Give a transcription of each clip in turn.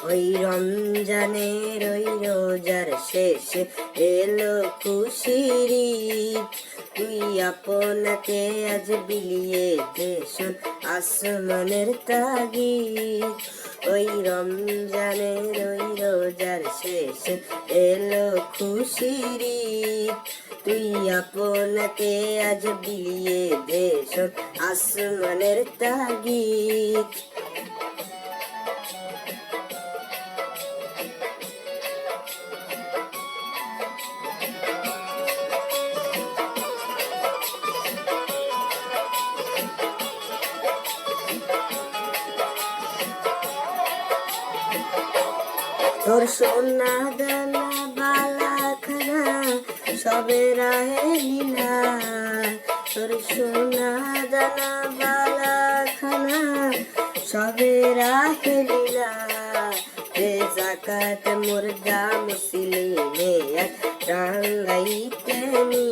ওই রমজানের ওই রোজার শেষে এলো খুশির ঈদ। তুই আপনাকে আজ বিলিয়ে দেশন আসমানের তাগিদ। ওই রমজানের ওই রোজার শেষে এলো খুশির ঈদ। তুই আপনাকে আজ বিলিয়ে দেশন আসমানের তাগিদ। তোর সোনা দানা বালা খানা সবে রাহে লীলা। তোর সোনা দানা বালা খানা সবে রাহে লীলা। রে জাকাত মুর্দা মুসলিমে টাঙ্গাইতে নি।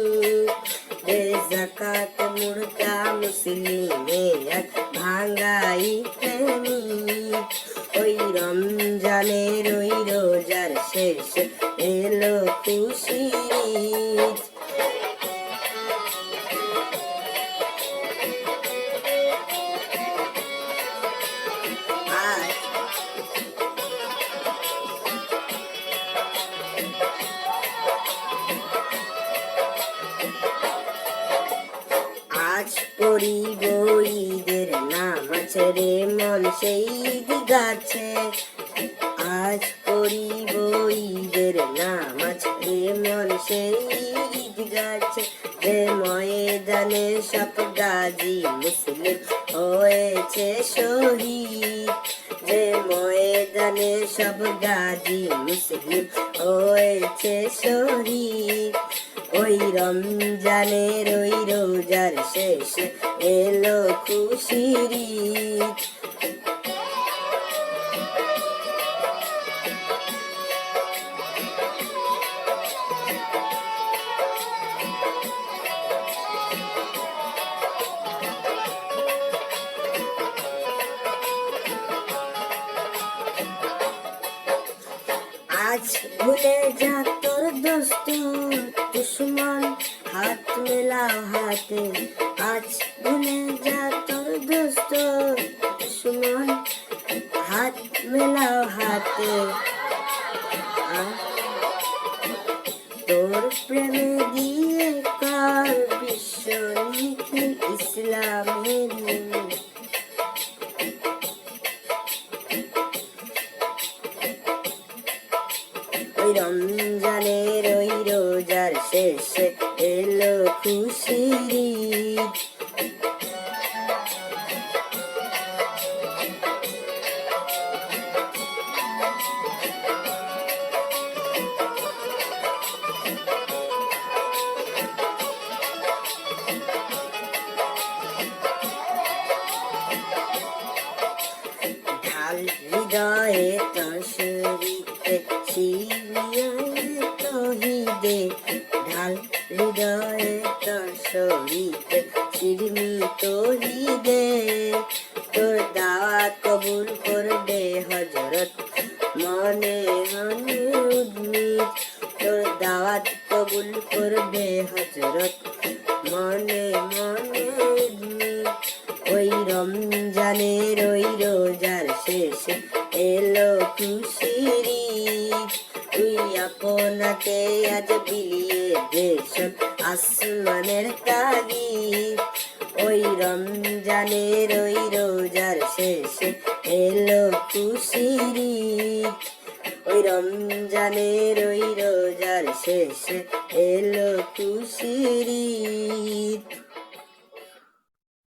রে জাকাত মুর্দা মুসলিমে ভাঙ্গাইতে নি। ওই রমজানের ওই রোজার শেষ এলো খুশির ঈদ। আজ পড়িব ঈদের নামাজ রে মন সেই দিগাছে। আজ পড়িব ঈদের নামাজ রে মন সেই দিগাছে। রে ময়দানে সব গাজী মুসলিম হয়েছে শহীদ। যে ময়দানে সব গাজী মুসলিম হয়েছে শহীদ। ওই রমজানের ওই রোজার শেষে এলো খুশির ঈদ। আজ ভুলে যা তোর দোস্ত দুশ্মন হাত মেলাও হাতে। আজ ভুলে যা তোর দোস্ত দুশ্মন হাত মেলাও হাতে। তোর প্রেমে দিয়ে কর বিশ্ব নীতি ইসলামের। ওই রমজানের ওই রোজার শেষে এলো খুশির ঈদ। ঢাল হৃদয়ে তোর শরীরে শিবিয়ে তহিদে। ঢাল হৃদয়ে তোর শরীরে শিরমি তহিদে। তোর দাওয়াত কবুল করবে হযরত মনে মনে উদ্মিত। তোর দাওয়াত কবুল করবে হযরত মনে মনে উদ্মিত। ওই রমজানের ওই রোজার শেষে এলো খুশির ঈদ। তুই আপনাকে আজ বিলিয়ে দেশন আসমানের তাগিদ। ওই রমজানের ওই রোজার শেষে এলো খুশির ঈদ। ওই রমজানের ওই রোজার শেষে এলো খুশির ঈদ।